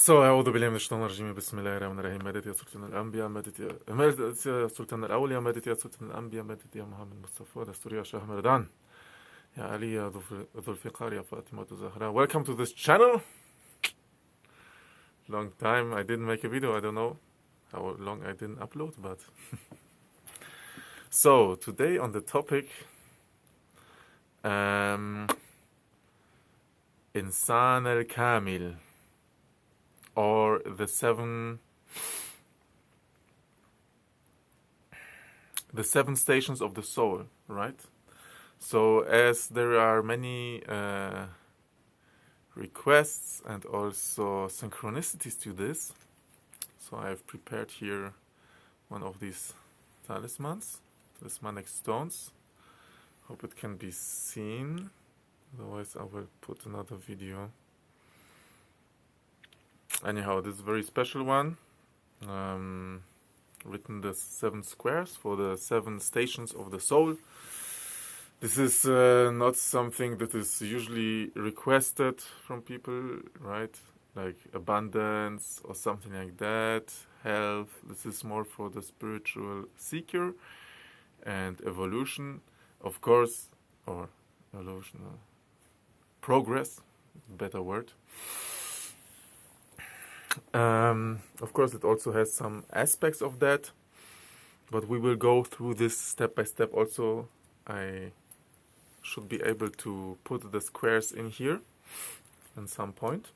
So, أعوذ بالله من الشيطان الرجيم بسم الله الرحمن الرحيم مدد يا سلطان الأنبياء مدد يا سلطان الأولياء مدد يا سلطان الأنبياء مدد يا محمد مصطفى دستور يا شاه مردان يا علي يا ذو الفقار يا فاطمة الزهراء. Welcome to this channel. Long time I didn't make a video. I don't know how long I didn't upload, but so today on the topic Insan al-Kamil, or the seven stations of the soul, right? So as there are many requests and also synchronicities to this, so I've prepared here one of these talismans, talismanic stones. Hope it can be seen, otherwise I will put another video. Anyhow, this is a very special one, written the 7 squares for the 7 stations of the soul. This is not something that is usually requested from people, right? Like abundance or something like that, health. This is more for the spiritual seeker and evolution, of course, or evolution, progress, better word. Of course, it also has some aspects of that, but we will go through this step by step. Also, I should be able to put the squares in here at some point.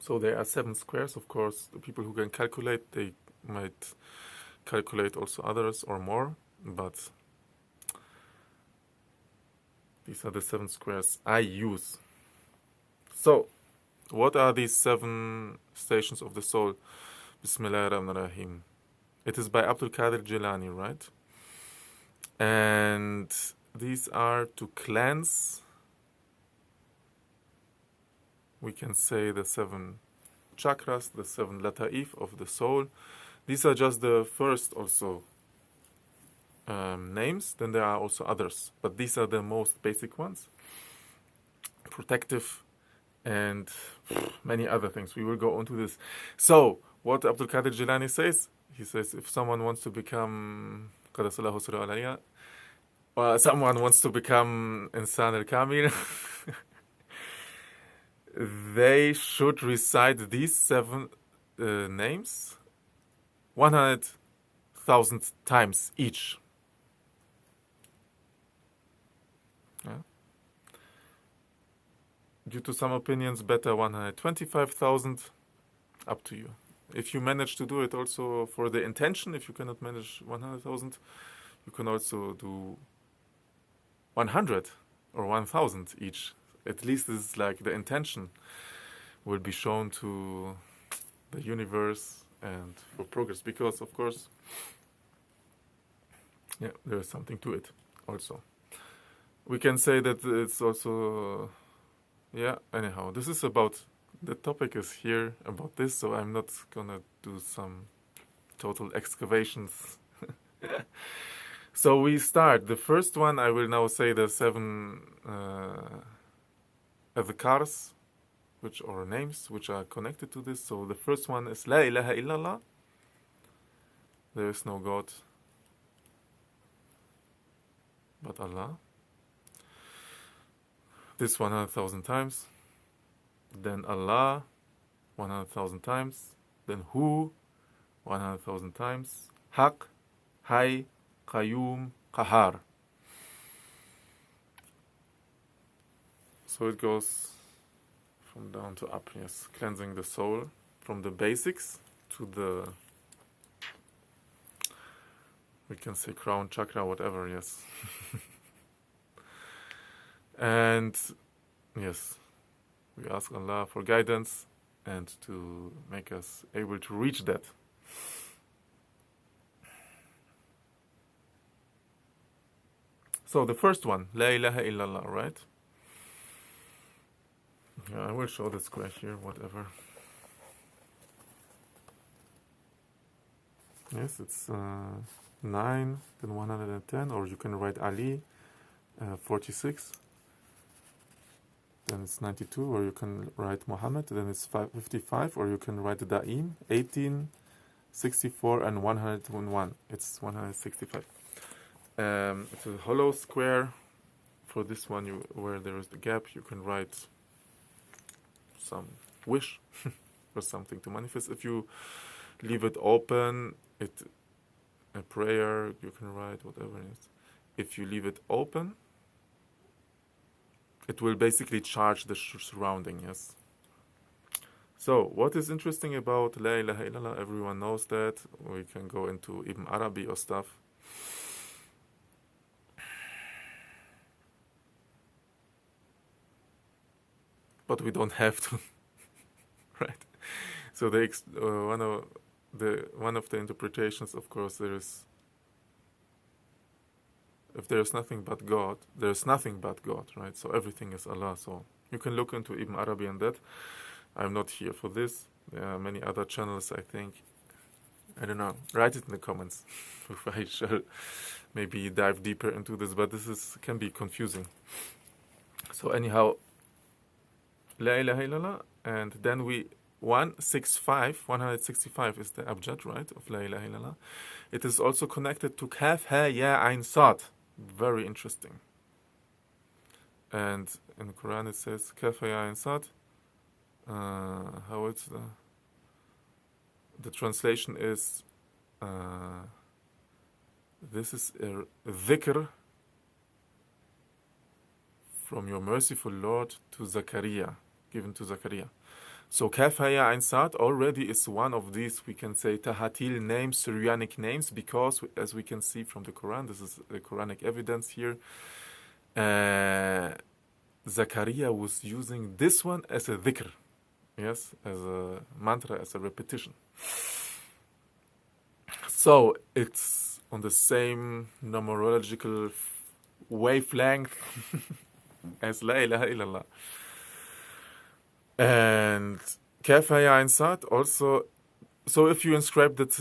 So there are 7 squares. Of course, the people who can calculate, they might calculate also others or more, but these are the 7 squares I use. So, what are these 7 stations of the soul? Bismillah ar-Rahman ar-Rahim. It is by Abdul Qadir Geylani, right? And these are to cleanse, we can say, the 7 chakras, the 7 lata'if of the soul. These are just the first also names. Then there are also others, but these are the most basic ones. Protective and many other things. We will go on to this. So, what Abdul Qadir Geylani says, he says, if someone wants to become someone wants to become Insan al-Kamil, they should recite these 7 names 100,000 times each. Yeah. Due to some opinions, better 125,000, up to you. If you manage to do it also for the intention, if you cannot manage 100,000, you can also do 100 or 1,000 each. At least this is like the intention will be shown to the universe and for progress. Because, of course, yeah, there is something to it also. We can say that it's also, yeah, anyhow, this is about, the topic is here about this, so I'm not gonna do some total excavations. So we start. The first one, I will now say the 7 adhkars, or names, which are connected to this. So the first one is La ilaha illallah. There is no God but Allah. This 100,000 times. Then Allah 100,000 times. Then Hu 100,000 times. Haq, Hay, Qayyum, Kahar. So it goes from down to up, yes, cleansing the soul from the basics to the, we can say crown, chakra, whatever, yes. And yes, we ask Allah for guidance and to make us able to reach that. So the first one, La ilaha illallah, right? Yeah, I will show the square here, whatever. Yes, it's 9, then 110, or you can write Ali, 46, then it's 92, or you can write Muhammad, then it's 55, or you can write Da'im, 18, 64, and 101. It's 165. It's a hollow square. For this one, where there is the gap, you can write some wish or something to manifest. If you leave it open, a prayer, you can write whatever it is. If you leave it open, it will basically charge the surrounding, yes? So, what is interesting about La ilaha illallah? Everyone knows that. We can go into Ibn Arabi or stuff. But we don't have to, right? So one of the interpretations, of course, if there is nothing but God, there is nothing but God, right? So everything is Allah. So you can look into Ibn Arabi and that. I'm not here for this. There are many other channels, I think. I don't know. Write it in the comments if I shall maybe dive deeper into this. But this can be confusing. So anyhow, La ilaha illallah, and then 165 is the abjad, right, of La ilaha illallah. It is also connected to Kaf, Ha, Ya, Ain, Sad. Very interesting. And in the Quran it says Kaf, Ha, Ya, Ain, Sad. How it's the translation is this is a dhikr from your merciful Lord to Zakaria, given to Zakaria. So Kaf, Ha, Ya, Ain, Sad already is one of these, we can say, Tahatil names, Syrianic names, because as we can see from the Quran, this is the Quranic evidence here, Zakaria was using this one as a dhikr, yes, as a mantra, as a repetition. So it's on the same numerological wavelength as La ilaha illallah. And Kaf, Ha, Ya, Ain, Sad also. So if you inscribe that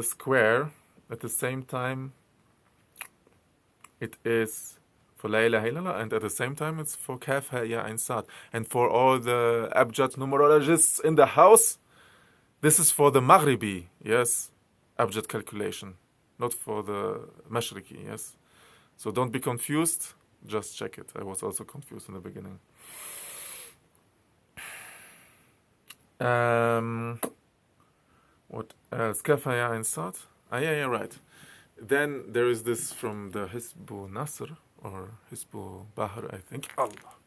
square at the same time, it is for La ilaha illallah, and at the same time it's for Kaf, Ha, Ya, Ain, Sad. And for all the abjad numerologists in the house, this is for the Maghribi, yes, abjad calculation, not for the Mashriqi, yes. So don't be confused, just check it. I was also confused in the beginning. What else? Kaf, Ha, Ya, Ain, Sad. Yeah, right. Then there is this from the Hizbu Nasr or Hizbu Bahar, I think. Allah.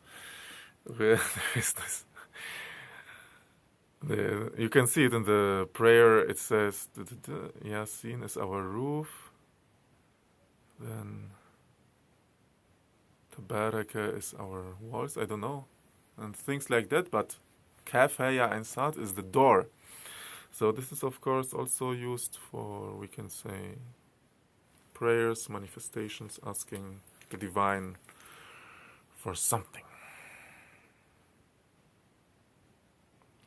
Where is this? You can see it in the prayer. It says, Yasin is our roof. Then Tabaraka is our walls. I don't know. And things like that. But Kaf, Ha, Ya, Ain, Sad is the door. So this is, of course, also used for, we can say, prayers, manifestations, asking the divine for something.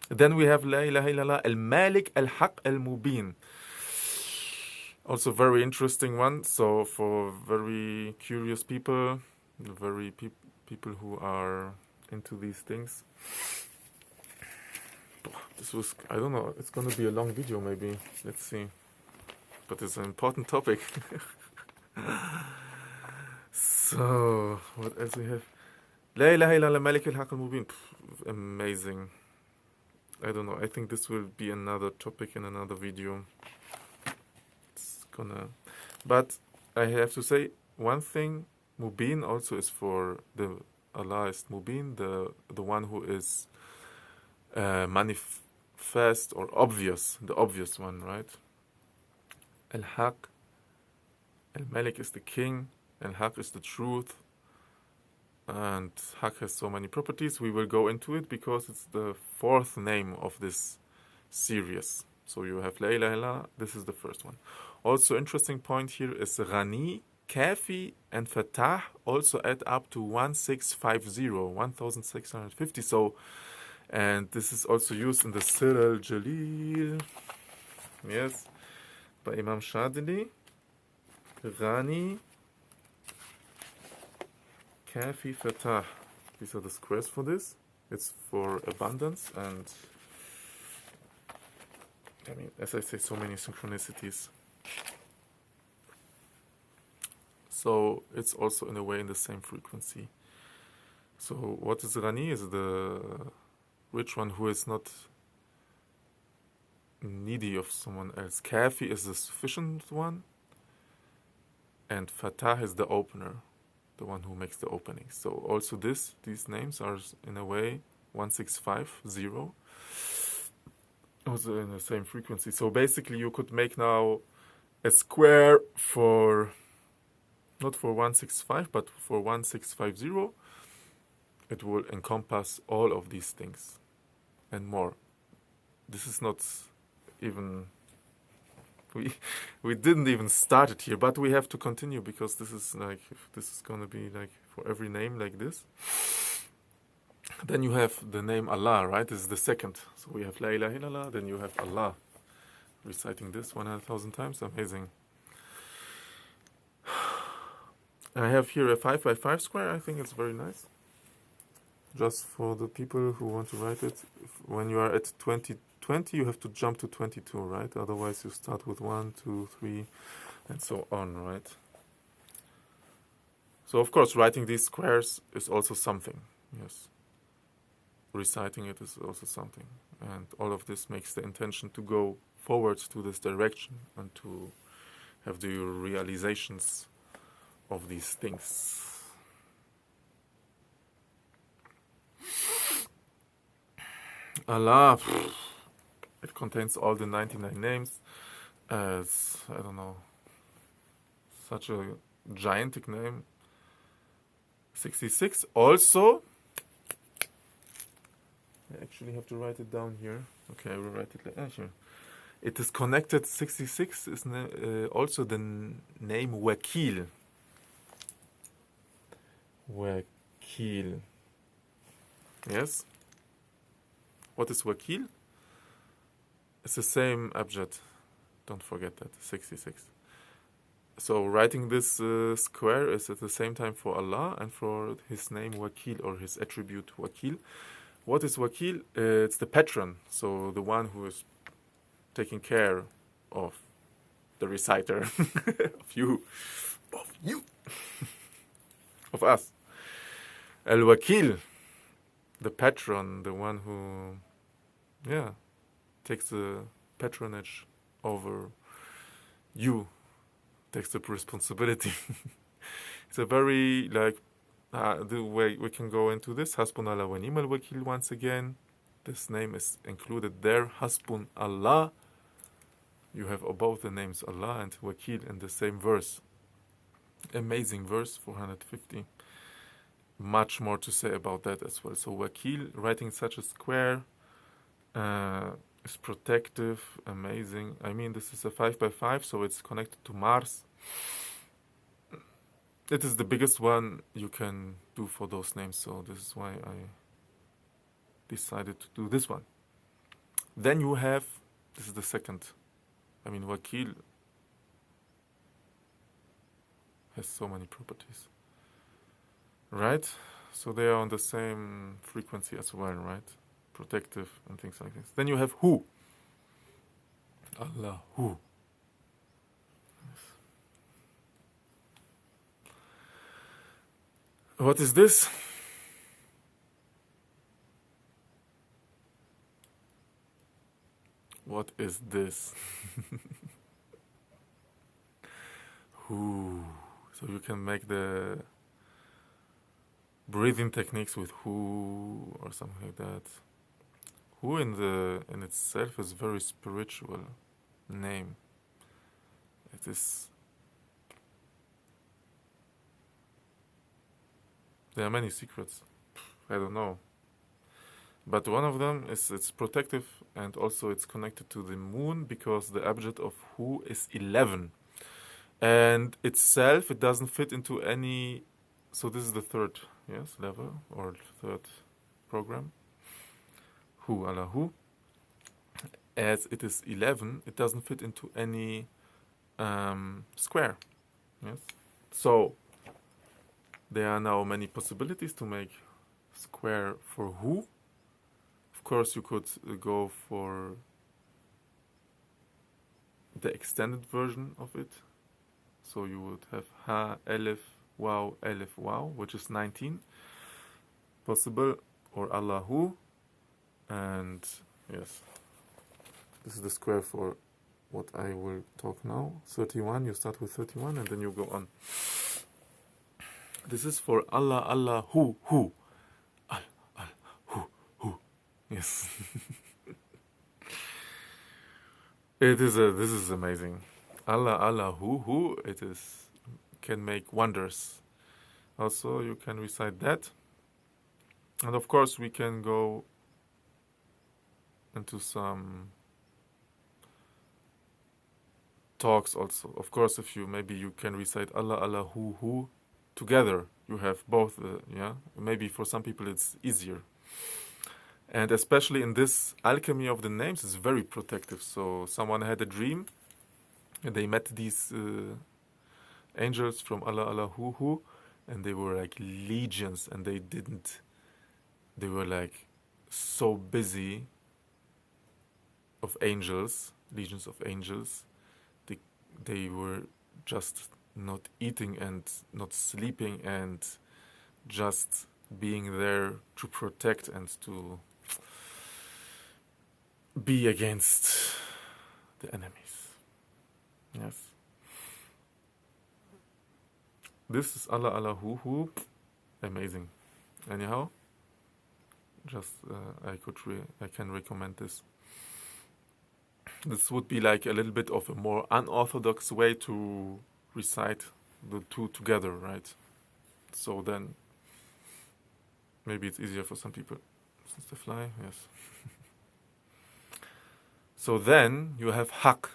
Then we have La ilaha illallah al-Malik al-Haq al-Mubin. Also very interesting one. So for very curious people, people who are into these things. This was, I don't know, it's going to be a long video maybe. Let's see. But it's an important topic. So, what else we have? La ilaha illallah Malik al-Haq al-Mubin. Amazing. I don't know. I think this will be another topic in another video. But I have to say one thing. Mubin also is for the Allah is Mubin, the one who is manifest or obvious, the obvious one, right? Al-Haq, Al-Malik is the king, Al-Haq is the truth, and Haq has so many properties. We will go into it because it's the fourth name of this series. So you have La ilaha illallah, this is the first one. Also interesting point here is Ghani, Kafi, and Fatah also add up to 1650. So, and this is also used in the Sir al-Jalil, yes, by Imam Shadili. Ghani, Kafi, Fatah. These are the squares for this. It's for abundance, and I mean, as I say, so many synchronicities. So it's also in a way in the same frequency. So what is Ghani? Is the rich one who is not needy of someone else. Kafi is the sufficient one, and Fatah is the opener, the one who makes the opening. So also these names are in a way 1650, also in the same frequency. So basically you could make now a square for, not for 165, but for 1650. It will encompass all of these things and more. This is not even, we didn't even start it here, but we have to continue, because this is like, this is going to be like for every name like this. Then you have the name Allah, right? This is the second. So we have La ilaha illallah, then you have Allah. Reciting this 100,000 times, amazing. I have here a 5x5 square. I think it's very nice. Just for the people who want to write it, when you are at 20, you have to jump to 22, right? Otherwise you start with 1, 2, 3, and so on, right? So of course writing these squares is also something, yes. Reciting it is also something. And all of this makes the intention to go forwards to this direction and to have the realizations of these things. Allah, it contains all the 99 names. As I don't know, such a gigantic name. 66. Also, I actually have to write it down here. Okay, I will write it later. Here. It is connected. 66 is also the name Wakil. Wakil. Yes. What is Wakil? It's the same abjad. Don't forget that. 66. So writing this square is at the same time for Allah and for his name Wakil, or his attribute Wakil. What is Wakil? It's the patron. So the one who is taking care of the reciter, of you, of us. Al-Wakil, the patron, the one who, takes the patronage over you, takes the responsibility. It's a very, the way we can go into this. Hasbunallah wa ni'mal wakil once again. This name is included there. Hasbun Allah. You have both the names Allah and Wakil in the same verse. Amazing verse, 450. Much more to say about that as well. So Wakil, writing such a square, is protective, amazing. I mean, this is a 5x5, so it's connected to Mars. It is the biggest one you can do for those names, so this is why I decided to do this one. Then you have, this is the second. I mean, Wakil has so many properties. Right? So they are on the same frequency as well, right? Protective and things like this. Then you have Hu. Allah, Hu. What is this? What is this? Hu. So you can make the breathing techniques with Hu or something like that. Hu in itself is very spiritual name. It is. There are many secrets. I don't know. But one of them is it's protective, and also it's connected to the moon, because the abjad of Hu is 11. And itself, it doesn't fit into any. So this is the third, level, or third program. Hu, Allah, Hu. As it is 11, it doesn't fit into any square. Yes. So there are now many possibilities to make square for Hu, course, you could go for the extended version of it. So you would have Ha, Elif, Wow, which is 19 possible, or Allahu. And yes, this is the square for what I will talk now. 31, you start with 31 and then you go on. This is for Allah, Allahu, Hu. Hu. Yes. This is amazing. Allah, Hu, it can make wonders. Also, you can recite that. And of course, we can go into some talks also. Of course, if maybe you can recite Allah, Hu together. You have both, Maybe for some people it's easier. And especially in this alchemy of the names, it's very protective. So someone had a dream, and they met these angels from Allah, Hu, and they were like legions, and they were like so busy of angels, legions of angels. They were just not eating and not sleeping and just being there to protect and to be against the enemies. Yes. This is Allah, Hu. Amazing. Anyhow, just I can recommend this. This would be like a little bit of a more unorthodox way to recite the two together, right? So then maybe it's easier for some people. Since the fly, yes. So then you have Haq.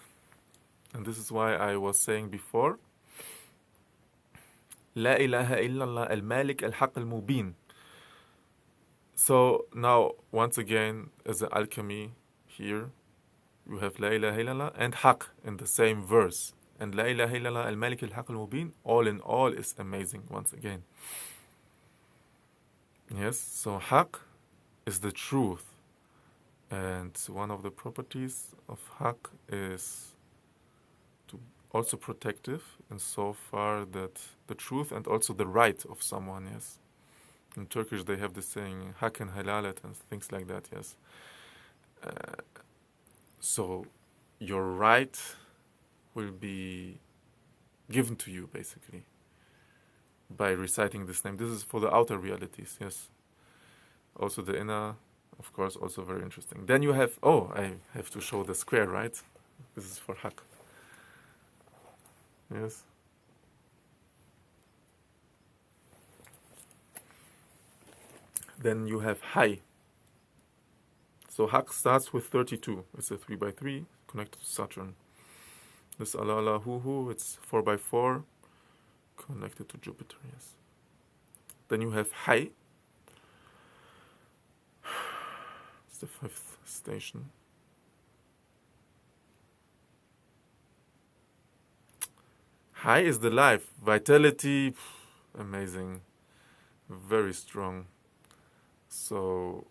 And this is why I was saying before, La ilaha illallah al-malik al-haq al-mubin. So now, once again, as an alchemy here, you have La ilaha illallah and Haq in the same verse. And La ilaha illallah al-malik al-haq al-mubin, all in all, is amazing once again. Yes, so Haq is the truth. And one of the properties of Haq is to also protective in so far that the truth and also the right of someone, yes. In Turkish they have this saying, Hak and halalet and things like that, yes. So your right will be given to you, basically, by reciting this name. This is for the outer realities, yes. Also the inner, of course, also very interesting. Then you have, I have to show the square, right? This is for Haq. Yes. Then you have Hai. So Haq starts with 32. It's a 3x3 connected to Saturn. This Allah, Hu, it's 4x4 connected to Jupiter, yes. Then you have Hai. It's the 5th station. Hai is the life, vitality, amazing, very strong. So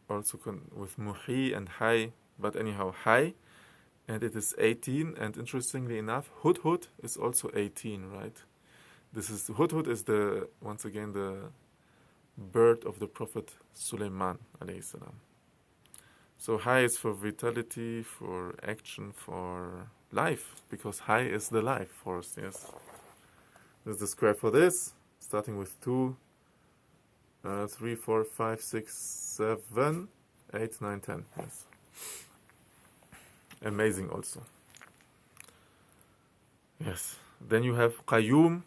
also with Muhi and Hai, but anyhow Hai, and it is 18. And interestingly enough, Hudhud is also 18, right? Hudhud is once again the bird of the Prophet Sulaiman alayhi salam. So Hai is for vitality, for action, for life, because Hai is the life force, yes. This is the square for this, starting with 2, 3, 4, 5, 6, 7, 8, 9, 10, yes. Amazing also. Yes. Then you have Qayyum.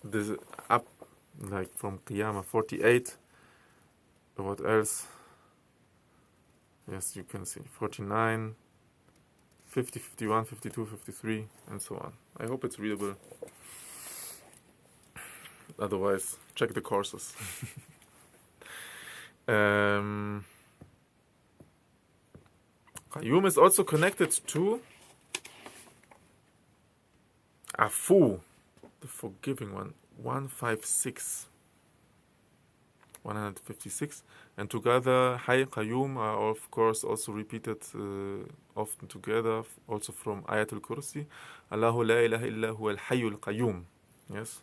This is up, like from Qiyamah, 48. What else? Yes, you can see 49, 50, 51, 52, 53, and so on. I hope it's readable. Otherwise, check the courses. Qayyum is also connected to Afu, the forgiving one, 156. 156. And together, Hayy Qayyum are of course also repeated often together, also from Ayatul Kursi. Allahu la ilaha illa huwa al-Hayyul Qayyum. Yes.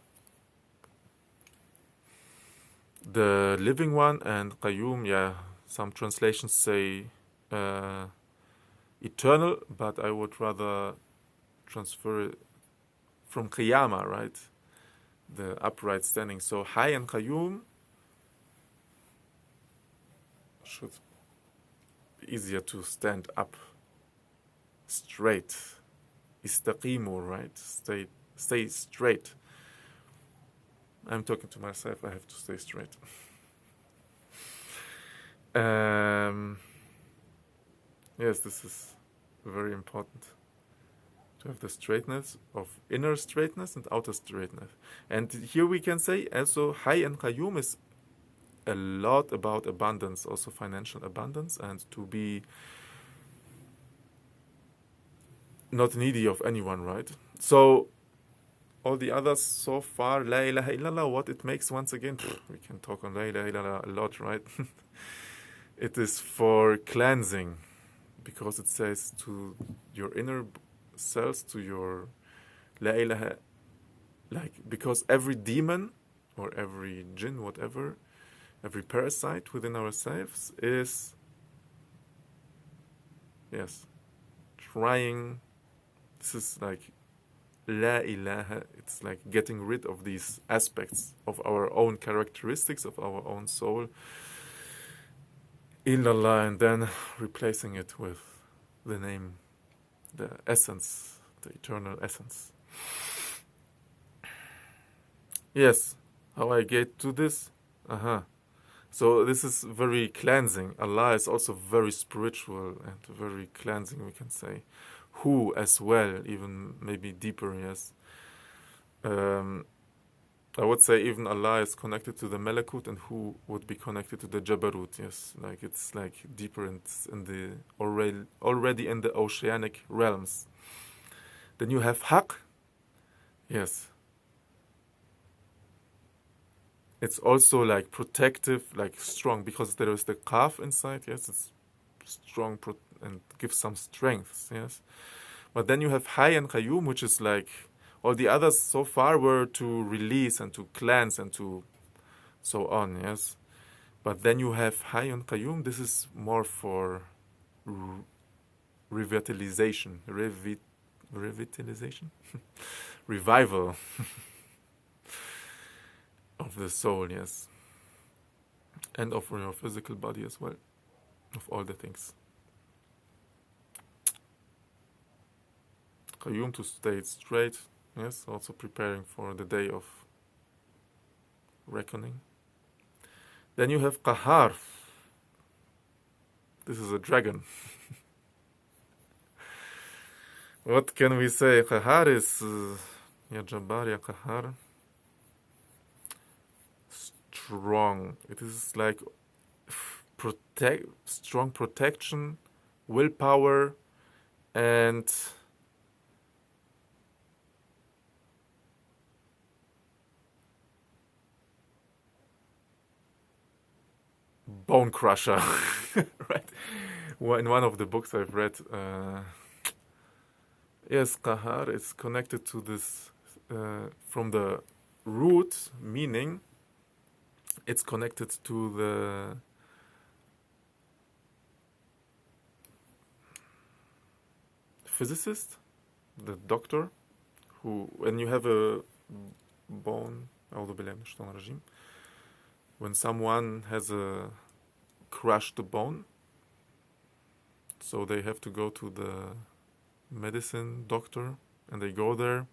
The living one, and Qayyum, yeah, some translations say eternal, but I would rather transfer it from Qiyamah, right? The upright standing. So Hayy and Qayyum should be easier to stand up straight. Istaqimu, right? Stay straight. I'm talking to myself, I have to stay straight. Yes, this is very important. To have the straightness of inner straightness and outer straightness. And here we can say also Hayy and Qayyum is a lot about abundance, also financial abundance, and to be not needy of anyone, right? So all the others so far, La ilaha illallah, what it makes, once again, we can talk on La ilaha illallah a lot, right? It is for cleansing, because it says to your inner selves, to your La ilaha, like, because every demon or every jinn, whatever, every parasite within ourselves is, yes, trying, this is like La ilaha, it's like getting rid of these aspects of our own characteristics, of our own soul, illallah, and then replacing it with the name, the essence, the eternal essence. Yes, how I get to this? So this is very cleansing. Allah is also very spiritual and very cleansing, we can say. Who as well, even maybe deeper, yes. I would say even Allah is connected to the Malakut, and who would be connected to the Jabarut, yes. Like it's like deeper in the already in the oceanic realms. Then you have Haq, yes. It's also like protective, like strong, because there is the Qaf inside, yes, it's strong and gives some strength, yes. But then you have Hayy and Qayyum, which is like, all the others so far were to release and to cleanse and to so on, yes. But then you have Hayy and Qayyum, this is more for revitalization, revitalization? Revival of the soul, yes. And of your physical body as well, of all the things. Qayyum, to stay straight, yes, also preparing for the day of reckoning. Then you have Kahar. This is a dragon. What can we say? Kahar is, Ya Jabbar, Ya Kahar, strong. It is like strong protection, willpower, and bone crusher, right? In one of the books I've read, yes, Kahar is connected to this from the root meaning. It's connected to the physicist, the doctor, who, when you have a bone, when someone has a crushed bone, so they have to go to the medicine doctor, and they go there,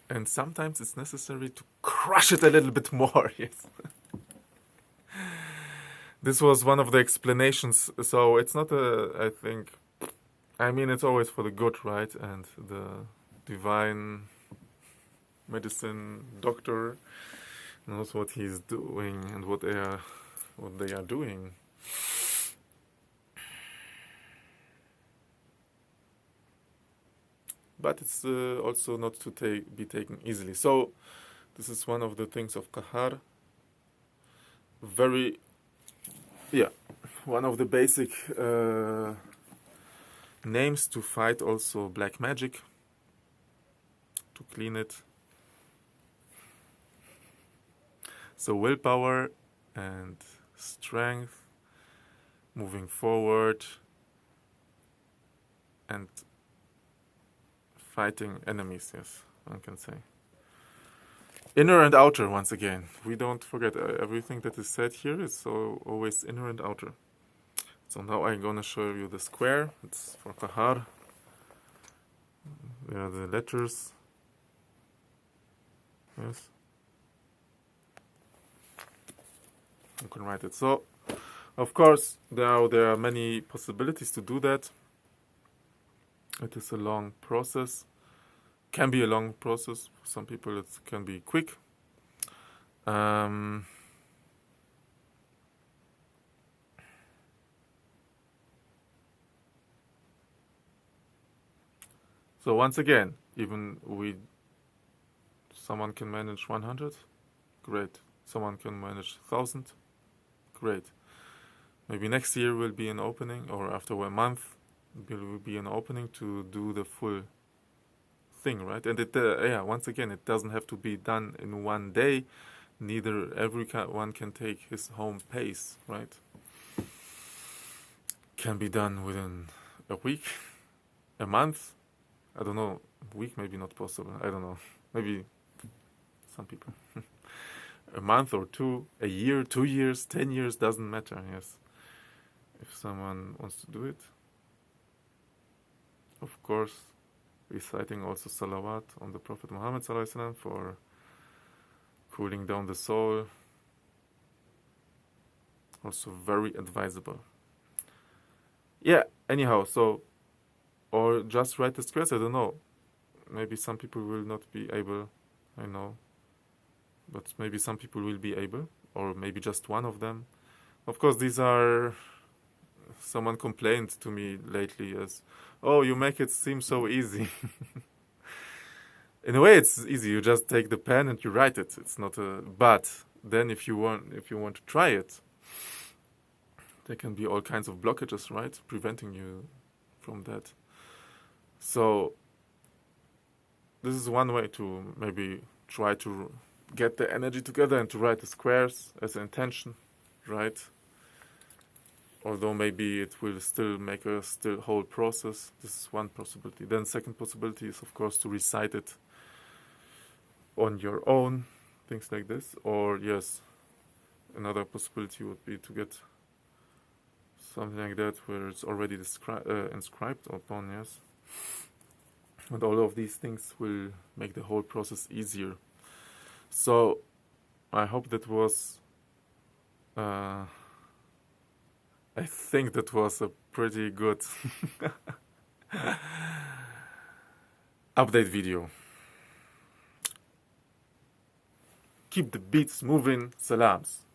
and sometimes it's necessary to crush it a little bit more, yes. This was one of the explanations, so it's not I think, it's always for the good, right? And the divine medicine doctor knows what he's doing and what they are doing. But it's also not to be taken easily. So this is one of the things of Kahar. very, yeah, one of the basic names to fight also black magic, to clean it. So willpower and strength, moving forward, and fighting enemies, yes, one can say. Inner and outer, once again. We don't forget everything that is said here is so always inner and outer. So now I'm gonna show you the square. It's for Kahar. There are the letters. Yes. You can write it. So, of course, there are many possibilities to do that. It is a long process. Can be a long process. For some people, it can be quick. So once again, even someone can manage 100, great. Someone can manage 1,000, great. Maybe next year will be an opening, or after a month will be an opening to do the full thing, right? And once again, it doesn't have to be done in one day. Neither everyone can take his home pace, right? Can be done within a week, a month. I don't know, a week maybe not possible. I don't know. Maybe some people. A month or two, a year, 2 years, 10 years, doesn't matter, yes. If someone wants to do it. Of course, reciting also salawat on the Prophet Muhammad ﷺ for cooling down the soul. Also very advisable. Yeah, anyhow, so, or just write the squares, I don't know. Maybe some people will not be able, I know. But maybe some people will be able, or maybe just one of them. Of course, these are... Someone complained to me lately as, oh, you make it seem so easy. In a way, it's easy. You just take the pen and you write it. It's not a... But then if you want to try it, there can be all kinds of blockages, right? Preventing you from that. So this is one way to maybe try to get the energy together and to write the squares as an intention, right? Although maybe it will still make a whole process. This is one possibility. Then second possibility is, of course, to recite it on your own, things like this. Or, yes, another possibility would be to get something like that where it's already inscribed upon, yes. And all of these things will make the whole process easier. So, I hope that was... I think that was a pretty good update video. Keep the beats moving. Salams.